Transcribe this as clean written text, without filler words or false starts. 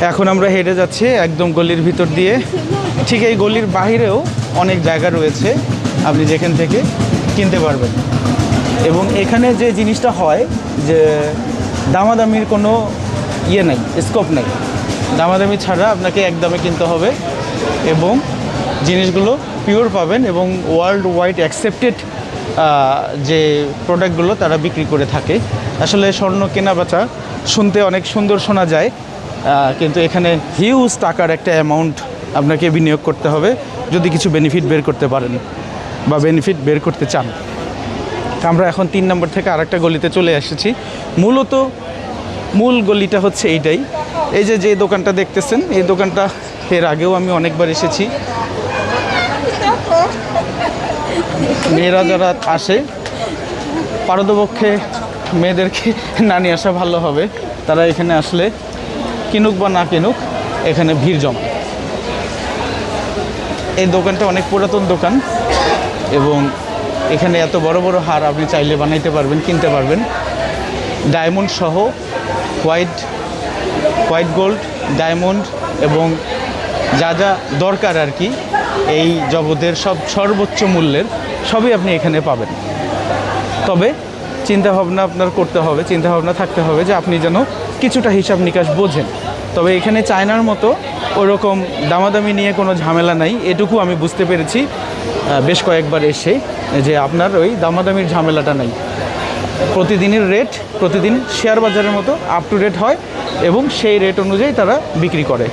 এখন আমরা হেঁটে যাচ্ছি একদম গলির ভিতর দিয়ে। ঠিক এই গলির বাহিরেও অনেক জায়গা রয়েছে আপনি যেখান থেকে কিনতে পারবেন। এবং এখানে যে জিনিসটা হয় যে দামাদামির কোনো ইয়ে নেই, স্কোপ নেই। দামাদামি ছাড়া আপনাকে একদমে কিনতে হবে এবং জিনিসগুলো পিওর পাবেন এবং ওয়ার্ল্ড ওয়াইড অ্যাকসেপ্টেড যে প্রোডাক্টগুলো তারা বিক্রি করে থাকে। আসলে স্বর্ণ কেনা বেচা শুনতে অনেক সুন্দর শোনা যায়, কিন্তু এখানে হিউজ টাকার একটা অ্যামাউন্ট আপনাকে বিনিয়োগ করতে হবে যদি কিছু বেনিফিট বের করতে পারেন বা বেনিফিট বের করতে চান। আমরা এখন 3 নম্বর থেকে আরেকটা গলিতে চলে এসেছি। মূলত মূল গলিটা হচ্ছে এইটাই। এই যে দোকানটা দেখতেছেন, এই দোকানটা এর আগেও আমি অনেকবার এসেছি। মেয়েরা যারা আসে, পারতপক্ষে মেয়েদেরকে না নিয়ে আসা ভালো হবে। তারা এখানে আসলে কিনুক বা না কিনুক, এখানে ভিড় জমে। এই দোকানটা অনেক পুরাতন দোকান এবং এখানে এত বড় বড় হার আপনি চাইলে বানাইতে পারবেন, কিনতে পারবেন। ডায়মন্ড সহ হোয়াইট গোল্ড, ডায়মন্ড এবং যা যা দরকার আর কি এই জগতের সর্বোচ্চ মূল্যের সবই আপনি এখানে পাবেন। তবে চিন্তাভাবনা আপনার করতে হবে, চিন্তাভাবনা থাকতে হবে যে আপনি যেন কিছুটা হিসাব নিকাশ বোঝেন। তবে এখানে চায়নার মতো ওরকম দামাদামি নিয়ে কোনো ঝামেলা নাই, এটুকু আমি বুঝতে পেরেছি বেশ কয়েকবার এসে, যে আপনার ওই দামাদামির ঝামেলাটা নাই। প্রতিদিনের রেট প্রতিদিন শেয়ার বাজারের মতো আপ টু ডেট হয় এবং সেই রেট অনুযায়ী তারা বিক্রি করে।